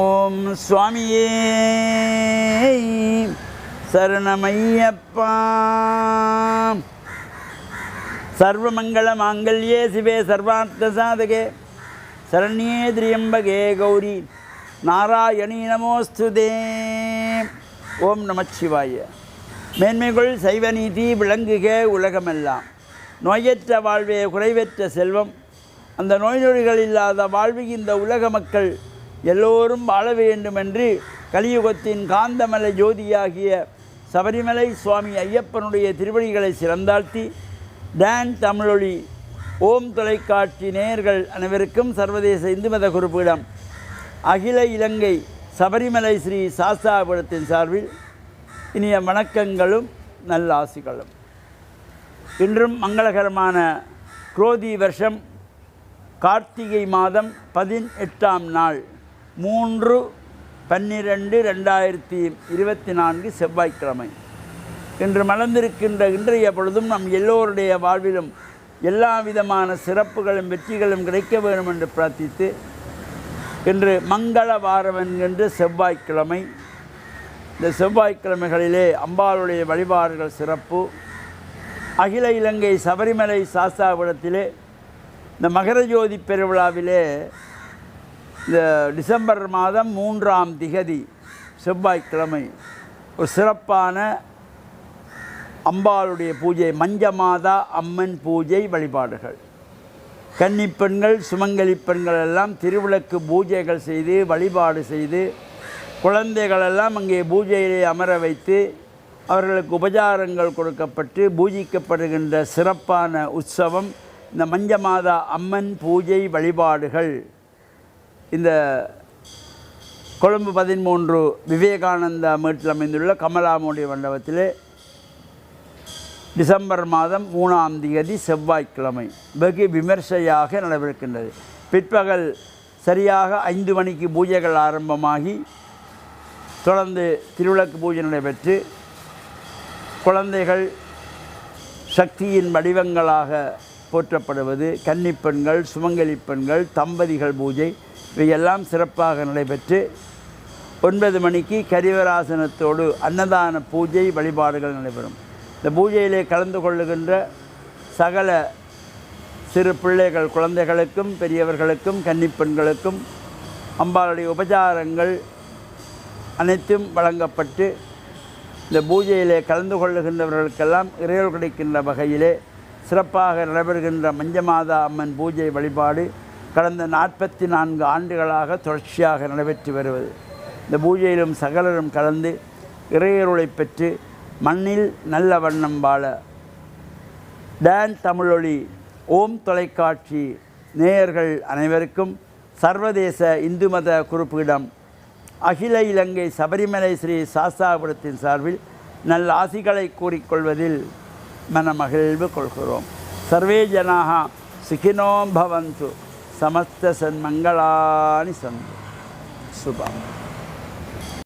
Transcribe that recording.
ஓம் சுவாமியே சரணமையப்பா. சர்வமங்கள மாங்கல்யே சிவே சர்வார்த்த சாதகே சரண்யே திரியம்பகே கௌரி நாராயணி நமோஸ்துதே. ஓம் நமச்சிவாய. மேன்மைகள் சைவநீதி விளங்குக உலகமெல்லாம். நோயற்ற வாழ்வே குறைவற்ற செல்வம். அந்த நோய் நொடிகள் இல்லாத வாழ்வு இந்த உலக மக்கள் எல்லோரும் வாழ வேண்டுமென்று கலியுகத்தின் காந்தமலை ஜோதியாகிய சபரிமலை சுவாமி ஐயப்பனுடைய திருவடிகளை சிறந்தாழ்த்தி டான் தமிழொலி ஓம் தொலைக்காட்சி நேயர்கள் அனைவருக்கும் சர்வதேச இந்து மத குறிப்பிடம் அகில இலங்கை சபரிமலை ஸ்ரீ சாஸ்தாபுரத்தின் சார்பில் இனிய வணக்கங்களும் நல்லாசிகளும். இன்றும் மங்களகரமான குரோதி வருஷம் கார்த்திகை மாதம் 18ஆம் நாள் 3/12/2024 செவ்வாய்க்கிழமை. இன்று மலர்ந்திருக்கின்ற இன்றைய பொழுதும் நம் எல்லோருடைய வாழ்விலும் எல்லா விதமான சிறப்புகளும் வெற்றிகளும் கிடைக்க வேண்டும் என்று பிரார்த்தித்து, இன்று மங்கள வாரம் என்கின்ற செவ்வாய்க்கிழமை. இந்த செவ்வாய்க்கிழமைகளிலே அம்பாளுடைய வழிபாடுகள் சிறப்பு. அகில இலங்கை சபரிமலை சாஸ்தாபுரத்திலே இந்த மகர ஜோதி பெருவிழாவிலே இந்த டிசம்பர் மாதம் 3ஆம் திகதி செவ்வாய்க்கிழமை ஒரு சிறப்பான அம்பாளுடைய பூஜை, மஞ்சமாதா அம்மன் பூஜை வழிபாடுகள். கன்னிப்பெண்கள் சுமங்கலி பெண்கள் எல்லாம் திருவிளக்கு பூஜைகள் செய்து வழிபாடு செய்து குழந்தைகளெல்லாம் அங்கே பூஜையிலே அமர வைத்து அவர்களுக்கு உபச்சாரங்கள் கொடுக்கப்பட்டு பூஜிக்கப்படுகின்ற சிறப்பான உற்சவம் இந்த மஞ்சமாதா அம்மன் பூஜை வழிபாடுகள். இந்த கொழும்பு 13 விவேகானந்தா மேட்டில் அமைந்துள்ள கமலாமுடைய மண்டபத்திலே டிசம்பர் மாதம் 3ஆம் தேதி செவ்வாய்க்கிழமை வெகு விமர்சையாக நடைபெறுகின்றது. பிற்பகல் சரியாக 5 மணிக்கு பூஜைகள் ஆரம்பமாகி தொடர்ந்து திருவிளக்கு பூஜை நடைபெற்று குழந்தைகள் சக்தியின் வடிவங்களாக போற்றப்படுவது, கன்னிப்பெண்கள் சுமங்கலி பெண்கள் தம்பதிகள் பூஜை இவையெல்லாம் சிறப்பாக நடைபெற்று 9 மணிக்கு கரிவராசனத்தோடு அன்னதான பூஜை வழிபாடுகள் நடைபெறும். இந்த பூஜையிலே கலந்து கொள்ளுகின்ற சகல சிறு பிள்ளைகள் குழந்தைகளுக்கும் பெரியவர்களுக்கும் கன்னிப்பெண்களுக்கும் அம்பாளுடைய உபச்சாரங்கள் அனைத்தும் வழங்கப்பட்டு இந்த பூஜையிலே கலந்து கொள்ளுகின்றவர்களுக்கெல்லாம் இறையல் கிடைக்கின்ற வகையிலே சிறப்பாக நடைபெறுகின்ற மஞ்சமாதா அம்மன் பூஜை வழிபாடு கடந்த 44 ஆண்டுகளாக தொடர்ச்சியாக நடைபெற்று வருவது. இந்த பூஜையிலும் சகலரும் கலந்து இறையருளை பெற்று மண்ணில் நல்ல வண்ணம் வாழ டான் தமிழொலி ஓம் தொலைக்காட்சி நேயர்கள் அனைவருக்கும் சர்வதேச இந்து மத குறிப்பிடம் அகில இலங்கை சபரிமலை ஸ்ரீ சாஸ்தாபுரத்தின் சார்பில் நல்ல ஆசிகளை கூறிக்கொள்வதில் மனமகிழ்வு கொள்கிறோம். சர்வே ஜனாக சுகினோ பவந்து சமஸ்த சன்மங்களானி சந்து சுபம்.